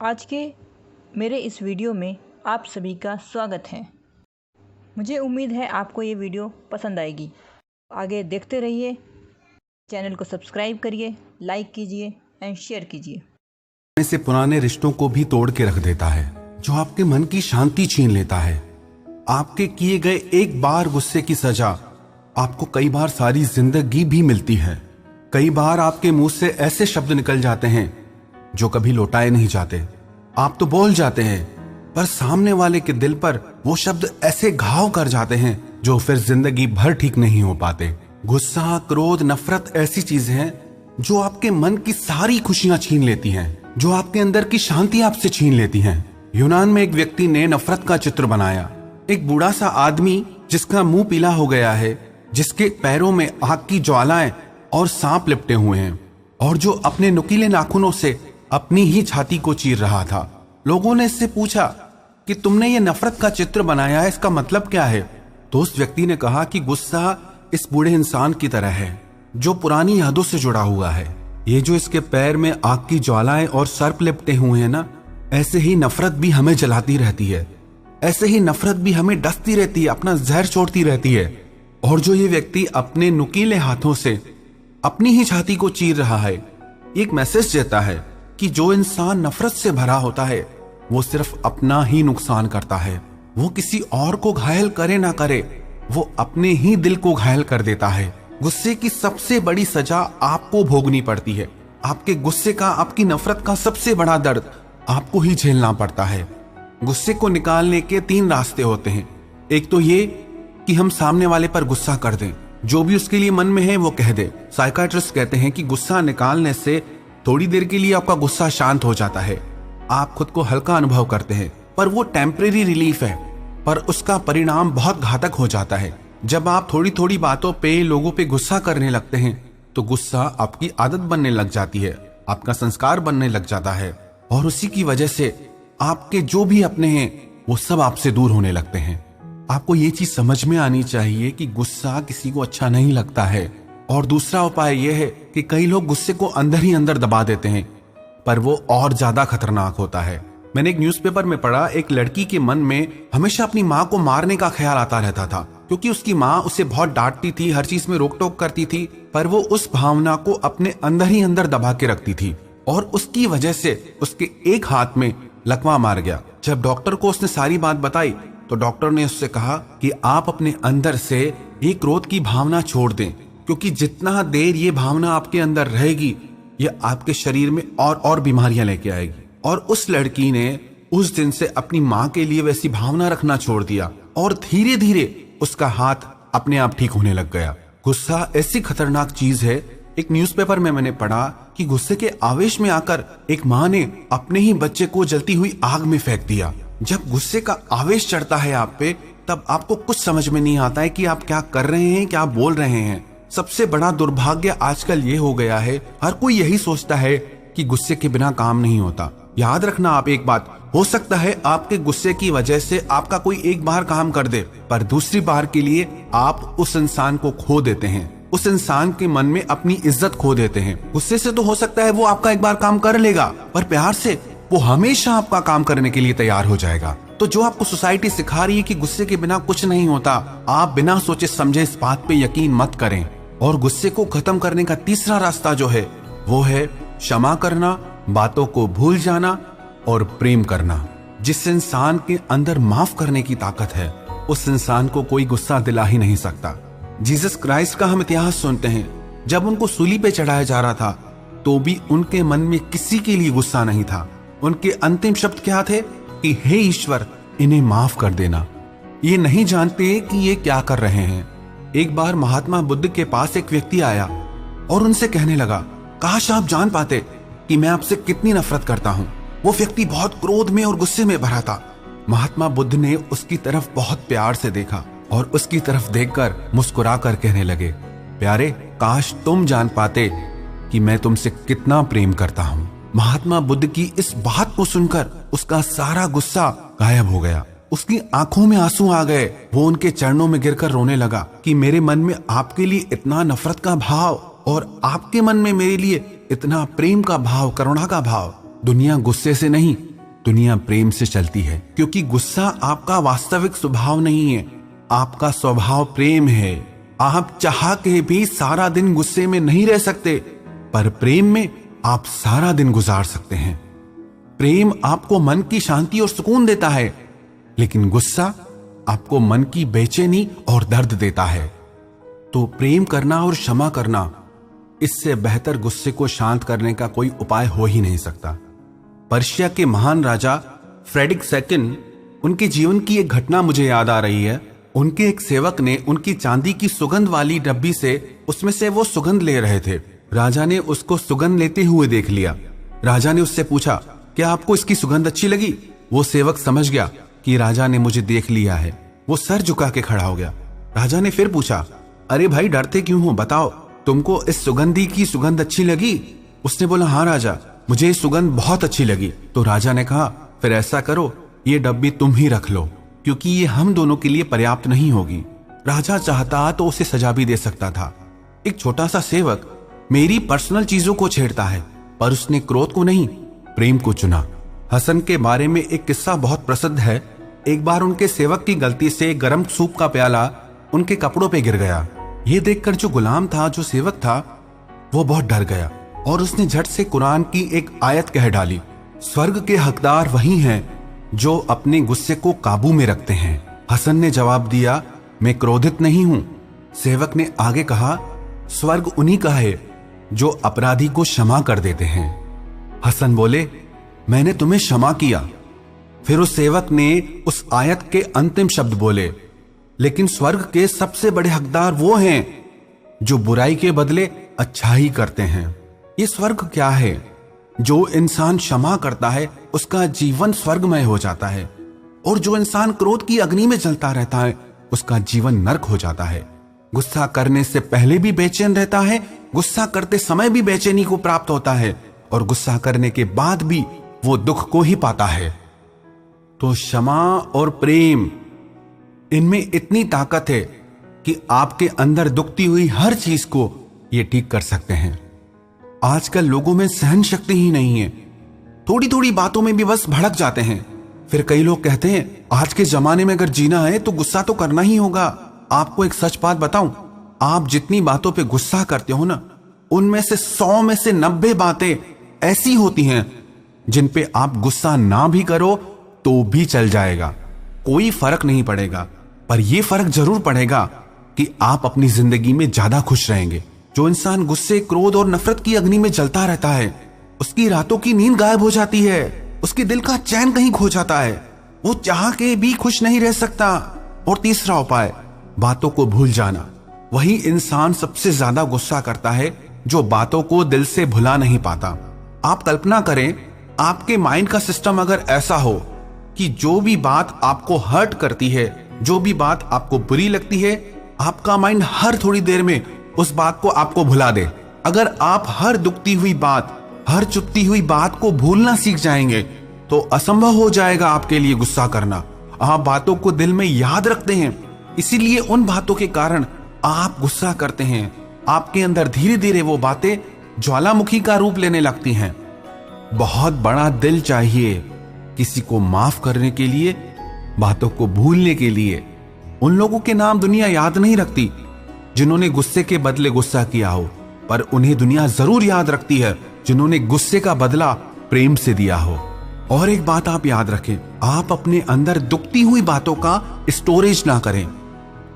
आज के मेरे इस वीडियो में आप सभी का स्वागत है। मुझे उम्मीद है आपको ये वीडियो पसंद आएगी। आगे देखते रहिए, चैनल को सब्सक्राइब करिए, लाइक कीजिए एंड शेयर कीजिए। में से पुराने रिश्तों को भी तोड़ के रख देता है, जो आपके मन की शांति छीन लेता है। आपके किए गए एक बार गुस्से की सजा आपको कई बार सारी जिंदगी भी मिलती है। कई बार आपके मुंह से ऐसे शब्द निकल जाते हैं जो कभी लौटाए नहीं जाते। आप तो बोल जाते हैं, पर सामने वाले के दिल पर वो शब्द ऐसे घाव कर जाते हैं जो फिर जिंदगी भर ठीक नहीं हो पाते। गुस्सा, क्रोध, नफरत ऐसी चीजें हैं जो आपके मन की सारी खुशियां छीन लेती हैं, जो आपके अंदर की शांति आपसे छीन लेती हैं। यूनान में एक व्यक्ति ने नफरत का चित्र बनाया। एक बूढ़ा सा आदमी जिसका मुंह पीला हो गया है, जिसके पैरों में आग की ज्वालाएं और सांप लिपटे हुए हैं, और जो अपने नुकीले नाखूनों से अपनी ही छाती को चीर रहा था। लोगों ने इससे पूछा कि तुमने ये नफरत का चित्र बनाया है, इसका मतलब क्या है? तो उस व्यक्ति ने कहा कि गुस्सा इस बूढ़े इंसान की तरह है जो पुरानी यादों से जुड़ा हुआ है। ये जो इसके पैर में आग की ज्वालाएं और सर्प लिपटे हुए हैं ना, ऐसे ही नफरत भी हमें जलाती रहती है, ऐसे ही नफरत भी हमें डसती रहती है, अपना जहर छोड़ती रहती है। और जो ये व्यक्ति अपने नुकीले हाथों से अपनी ही छाती को चीर रहा है, एक मैसेज देता है कि जो इंसान नफरत से भरा होता है वो सिर्फ अपना ही नुकसान करता है। वो किसी और को घायल करे ना करे, वो अपने ही दिल को घायल कर देता है। गुस्से की सबसे बड़ी सजा आपको भोगनी पड़ती है। आपके गुस्से का, आपकी नफरत का सबसे बड़ा दर्द आपको ही झेलना पड़ता है। गुस्से को निकालने के 3 रास्ते होते हैं। एक तो ये कि हम सामने वाले पर गुस्सा कर दें, जो भी उसके लिए मन में है वो कह दे। साइकाट्रिस्ट कहते हैं कि गुस्सा निकालने से थोड़ी देर के लिए आपका गुस्सा शांत हो जाता है, आप खुद को हल्का अनुभव करते हैं, पर वो टेम्परेरी रिलीफ है, पर उसका परिणाम बहुत घातक हो जाता है। जब आप थोड़ी थोड़ी बातों पे, लोगों पे गुस्सा करने लगते हैं तो गुस्सा आपकी आदत बनने लग जाती है, आपका संस्कार बनने लग जाता है, और उसी की वजह से आपके जो भी अपने हैं वो सब आपसे दूर होने लगते हैं। आपको ये चीज समझ में आनी चाहिए कि गुस्सा किसी को अच्छा नहीं लगता है। और दूसरा उपाय यह है कि कई लोग गुस्से को अंदर ही अंदर दबा देते हैं, पर वो और ज्यादा खतरनाक होता है। मैंने एक न्यूज़पेपर में पढ़ा, एक लड़की के मन में हमेशा अपनी माँ को मारने का ख्याल आता रहता था, क्योंकि उसकी माँ उसे बहुत डांटती थी, हर चीज में रोक टोक करती थी, पर वो उस भावना को अपने अंदर ही अंदर दबा के रखती थी, और उसकी वजह से उसके एक हाथ में लकवा मार गया। जब डॉक्टर को उसने सारी बात बताई तो डॉक्टर ने उससे कहा कि आप अपने अंदर से ये क्रोध की भावना छोड़ दें, क्योंकि जितना देर ये भावना आपके अंदर रहेगी ये आपके शरीर में और बीमारियां लेके आएगी। और उस लड़की ने उस दिन से अपनी माँ के लिए वैसी भावना रखना छोड़ दिया, और धीरे धीरे उसका हाथ अपने आप ठीक होने लग गया। गुस्सा ऐसी खतरनाक चीज है। एक न्यूज़पेपर में मैंने पढ़ा कि गुस्से के आवेश में आकर एक माँ ने अपने ही बच्चे को जलती हुई आग में फेंक दिया। जब गुस्से का आवेश चढ़ता है आप पे, तब आपको कुछ समझ में नहीं आता है कि आप क्या कर रहे हैं, क्या बोल रहे हैं। सबसे बड़ा दुर्भाग्य आजकल ये हो गया है, हर कोई यही सोचता है कि गुस्से के बिना काम नहीं होता। याद रखना आप एक बात, हो सकता है आपके गुस्से की वजह से आपका कोई एक बार काम कर दे, पर दूसरी बार के लिए आप उस इंसान को खो देते हैं, उस इंसान के मन में अपनी इज्जत खो देते हैं। गुस्से से तो हो सकता है वो आपका एक बार काम कर लेगा, पर प्यार से वो हमेशा आपका काम करने के लिए तैयार हो जाएगा। तो जो आपको सोसाइटी सिखा रही है कि गुस्से के बिना कुछ नहीं होता, आप बिना सोचे समझे इस बात पे यकीन मत करें। और गुस्से को खत्म करने का तीसरा रास्ता जो है वो है क्षमा करना, बातों को भूल जाना और प्रेम करना। जिस इंसान के अंदर माफ करने की ताकत है, उस इंसान को कोई गुस्सा दिला ही नहीं सकता। जीसस क्राइस्ट का हम इतिहास सुनते हैं, जब उनको सूली पे चढ़ाया जा रहा था तो भी उनके मन में किसी के लिए गुस्सा नहीं था। उनके अंतिम शब्द क्या थे कि हे ईश्वर, इन्हें माफ कर देना। ये नहीं जानते कि ये क्या कर रहे हैं। एक बार महात्मा बुद्ध के पास एक व्यक्ति आया और उनसे कहने लगा, काश आप जान पाते कि मैं आपसे कितनी नफरत करता हूँ। वो व्यक्ति बहुत क्रोध में और गुस्से में भरा था। महात्मा बुद्ध ने उसकी तरफ बहुत प्यार से देखा और उसकी तरफ देखकर मुस्कुरा कर कहने लगे, प्यारे, काश तुम जान पाते कि मैं तुमसे कितना प्रेम करता हूँ। महात्मा बुद्ध की इस बात को सुनकर उसका सारा गुस्सा गायब हो गया। उसकी आंखों में आंसू आ गए। वो उनके चरणों में गिरकर रोने लगा कि मेरे मन में आपके लिए इतना नफरत का भाव और आपके मन में मेरे लिए इतना प्रेम का भाव, करुणा का भाव। दुनिया गुस्से से नहीं दुनिया प्रेम से चलती है, क्योंकि गुस्सा आपका वास्तविक स्वभाव नहीं है। आपका स्वभाव प्रेम है। आप चाह के भी सारा दिन गुस्से में नहीं रह सकते, पर प्रेम में आप सारा दिन गुजार सकते हैं। प्रेम आपको मन की शांति और सुकून देता है, लेकिन गुस्सा आपको मन की बेचैनी और दर्द देता है। तो प्रेम करना और क्षमा करना, इससे बेहतर गुस्से को शांत करने का कोई उपाय हो ही नहीं सकता। पर्शिया के महान राजा फ्रेडरिक सेकंड, उनके जीवन की एक घटना मुझे याद आ रही है। उनके एक सेवक ने उनकी चांदी की सुगंध वाली डब्बी से उसमें से वो सुगंध ले रहे थे। राजा ने उसको सुगंध लेते हुए देख लिया। राजा ने उससे पूछा, क्या आपको इसकी सुगंध अच्छी लगी? वो सेवक समझ गया कि राजा ने मुझे देख लिया है। वो सर झुका के खड़ा हो गया। राजा ने फिर पूछा, अरे भाई डरते क्यों हो, बताओ तुमको इस सुगंधी की सुगंध अच्छी लगी? उसने बोला, हाँ राजा, मुझे ये सुगंध बहुत अच्छी लगी। तो राजा ने कहा, फिर ऐसा करो, ये डब्बी तुम ही रख लो, क्योंकि ये हम दोनों के लिए पर्याप्त नहीं होगी। राजा चाहता तो उसे सजा भी दे सकता था। एक छोटा सा सेवक मेरी पर्सनल चीजों को छेड़ता है, पर उसने क्रोध को नहीं, प्रेम को चुना। हसन के बारे में एक किस्सा बहुत प्रसिद्ध है। एक बार उनके सेवक की गलती से गर्म सूप का प्याला उनके कपड़ों पे गिर गया। ये देखकर जो गुलाम था, जो सेवक था, वो बहुत डर गया और उसने झट से कुरान की एक आयत कह डाली, स्वर्ग के हकदार वही हैं जो अपने गुस्से को काबू में रखते हैं। हसन ने जवाब दिया, मैं क्रोधित नहीं हूं। सेवक ने आगे कहा, स्वर्ग उन्हीं का है जो अपराधी को क्षमा कर देते हैं। हसन बोले, मैंने तुम्हें क्षमा किया। फिर उस सेवक ने उस आयत के अंतिम शब्द बोले, लेकिन स्वर्ग के सबसे बड़े हकदार वो हैं जो बुराई के बदले अच्छाई करते हैं। ये स्वर्ग क्या है? जो इंसान क्षमा करता है उसका जीवन स्वर्गमय हो जाता है, और जो इंसान क्रोध की अग्नि में जलता रहता है उसका जीवन नरक हो जाता है। गुस्सा करने से पहले भी बेचैन रहता है, गुस्सा करते समय भी बेचैनी को प्राप्त होता है, और गुस्सा करने के बाद भी वो दुख को ही पाता है। तो क्षमा और प्रेम, इनमें इतनी ताकत है कि आपके अंदर दुखती हुई हर चीज को ये ठीक कर सकते हैं। आजकल लोगों में सहन शक्ति ही नहीं है, थोड़ी थोड़ी बातों में भी बस भड़क जाते हैं। फिर कई लोग कहते हैं, आज के जमाने में अगर जीना है तो गुस्सा तो करना ही होगा। आपको एक सच बात बताऊं, आप जितनी बातों पे गुस्सा करते हो ना, उनमें से 100 में से 90 बातें ऐसी होती हैं जिन पे आप गुस्सा ना भी करो तो भी चल जाएगा, कोई फर्क नहीं पड़ेगा। पर यह फर्क जरूर पड़ेगा कि आप अपनी जिंदगी में ज्यादा खुश रहेंगे। जो इंसान गुस्से, क्रोध और नफरत की अग्नि में जलता रहता है, उसकी रातों की नींद गायब हो जाती है, उसके दिल का चैन कहीं खो जाता है, वो चाह के भी खुश नहीं रह सकता। और तीसरा उपाय, बातों को भूल जाना। वही इंसान सबसे ज्यादा गुस्सा करता है जो बातों को दिल से भुला नहीं पाता। आप कल्पना करें, आपके माइंड का सिस्टम अगर ऐसा हो कि जो भी बात आपको हर्ट करती है, जो भी बात आपको बुरी लगती है, आपका माइंड हर थोड़ी देर में उस बात को आपको भुला दे। अगर आप हर दुखती हुई बात, हर चुपती हुई बात को भूलना सीख जाएंगे तो असंभव हो जाएगा आपके लिए गुस्सा करना। आप बातों को दिल में याद रखते हैं, इसीलिए उन बातों के कारण आप गुस्सा करते हैं। आपके अंदर धीरे धीरे वो बातें ज्वालामुखी का रूप लेने लगती हैं। बहुत बड़ा दिल चाहिए किसी को माफ करने के लिए, बातों को भूलने के लिए। उन लोगों के नाम दुनिया याद नहीं रखती जिन्होंने गुस्से के बदले गुस्सा किया हो, पर उन्हें दुनिया जरूर याद रखती है जिन्होंने गुस्से का बदला प्रेम से दिया हो। और एक बात आप याद रखें, आप अपने अंदर दुखती हुई बातों का स्टोरेज ना करें।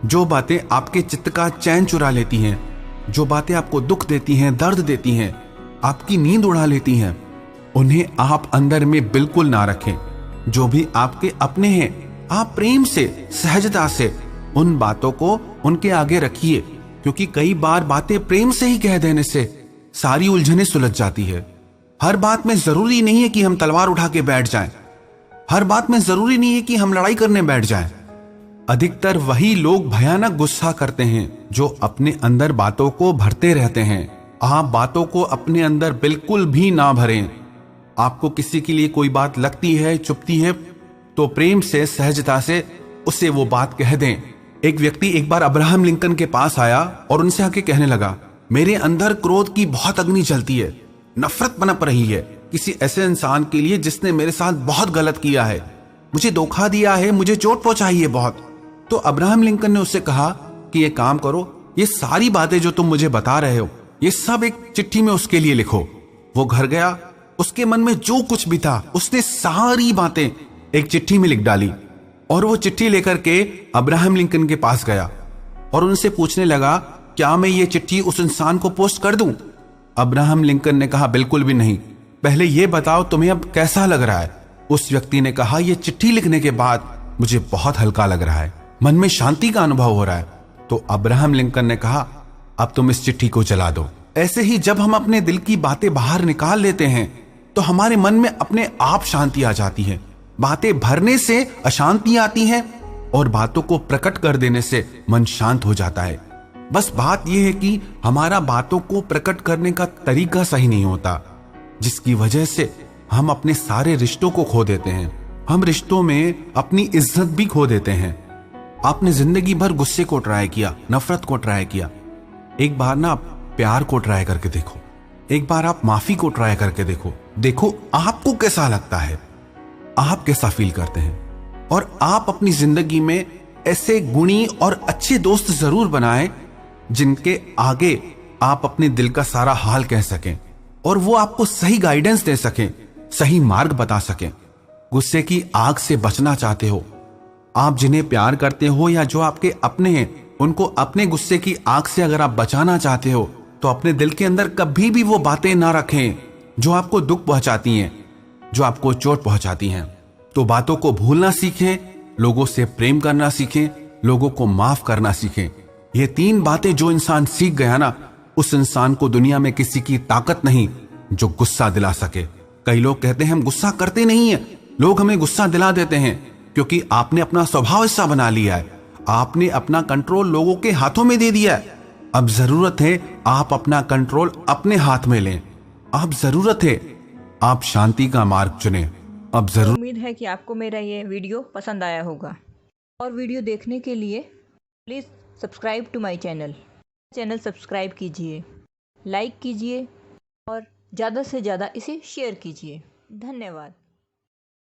जो बातें आपके चित्त का चैन चुरा लेती हैं, जो बातें आपको दुख देती हैं, दर्द देती हैं, आपकी नींद उड़ा लेती हैं, उन्हें आप अंदर में बिल्कुल ना रखें। जो भी आपके अपने हैं, आप प्रेम से, सहजता से उन बातों को उनके आगे रखिए, क्योंकि कई बार बातें प्रेम से ही कह देने से सारी उलझनें सुलझ जाती है। हर बात में जरूरी नहीं है कि हम तलवार उठा के बैठ जाएं, हर बात में जरूरी नहीं है कि हम लड़ाई करने बैठ जाएं। अधिकतर वही लोग भयानक गुस्सा करते हैं जो अपने अंदर बातों को भरते रहते हैं। आप बातों को अपने अंदर बिल्कुल भी ना भरें। आपको किसी के लिए कोई बात लगती है, चुभती है, तो प्रेम से, सहजता से उसे वो बात कह दें। एक व्यक्ति एक बार अब्राहम लिंकन के पास आया और उनसे आके कहने लगा, मेरे अंदर क्रोध की बहुत अग्नि जलती है, नफरत पनप रही है, किसी ऐसे इंसान के लिए जिसने मेरे साथ बहुत गलत किया है, मुझे धोखा दिया है, मुझे चोट पहुंचाई है बहुत। तो अब्राहम लिंकन ने उससे कहा कि ये काम करो, ये सारी बातें जो तुम मुझे बता रहे हो ये सब एक चिट्ठी में उसके लिए लिखो। वो घर गया, उसके मन में जो कुछ भी था उसने सारी बातें एक चिट्ठी में लिख डाली और वो चिट्ठी लेकर के अब्राहम लिंकन के पास गया और उनसे पूछने लगा, क्या मैं ये चिट्ठी उस इंसान को पोस्ट कर दूं? अब्राहम लिंकन ने कहा, बिल्कुल भी नहीं, पहले ये बताओ तुम्हें अब कैसा लग रहा है। उस व्यक्ति ने कहा, ये चिट्ठी लिखने के बाद मुझे बहुत हल्का लग रहा है, मन में शांति का अनुभव हो रहा है। तो अब्राहम लिंकन ने कहा, अब तुम इस चिट्ठी को जला दो। ऐसे ही जब हम अपने दिल की बातें बाहर निकाल लेते हैं तो हमारे मन में अपने आप शांति आ जाती है। बातें भरने से अशांति आती है और बातों को प्रकट कर देने से मन शांत हो जाता है। बस बात यह है कि हमारा बातों को प्रकट करने का तरीका सही नहीं होता, जिसकी वजह से हम अपने सारे रिश्तों को खो देते हैं। हम रिश्तों में अपनी इज्जत भी खो देते हैं। आपने जिंदगी भर गुस्से को ट्राई किया, नफरत को ट्राई किया, एक बार ना आप प्यार को ट्राई करके देखो, एक बार आप माफी को ट्राई करके देखो। देखो आपको कैसा लगता है, आप कैसा फील करते हैं। और आप अपनी जिंदगी में ऐसे गुणी और अच्छे दोस्त जरूर बनाएं जिनके आगे आप अपने दिल का सारा हाल कह सकें और वो आपको सही गाइडेंस दे सकें, सही मार्ग बता सकें। गुस्से की आग से बचना चाहते हो, आप जिन्हें प्यार करते हो या जो आपके अपने हैं उनको अपने गुस्से की आग से अगर आप बचाना चाहते हो तो अपने दिल के अंदर कभी भी वो बातें ना रखें जो आपको दुख पहुंचाती हैं, जो आपको चोट पहुंचाती हैं। तो बातों को भूलना सीखें, लोगों से प्रेम करना सीखें, लोगों को माफ करना सीखें। ये 3 बातें जो इंसान सीख गया ना, उस इंसान को दुनिया में किसी की ताकत नहीं जो गुस्सा दिला सके। कई लोग कहते हैं हम गुस्सा करते नहीं है, लोग हमें गुस्सा दिला देते हैं क्योंकि आपने अपना स्वभाव ऐसा बना लिया है, आपने अपना कंट्रोल लोगों के हाथों में दे दिया है। अब जरूरत है आप अपना कंट्रोल अपने हाथ में लें। अब जरूरत है आप शांति का मार्ग चुनें। अब जरूर उम्मीद है कि आपको मेरा ये वीडियो पसंद आया होगा और वीडियो देखने के लिए please subscribe to my channel subscribe कीजिए, लाइक कीजिए और ज़्यादा से ज़्यादा इसे शेयर कीजिए। धन्यवाद।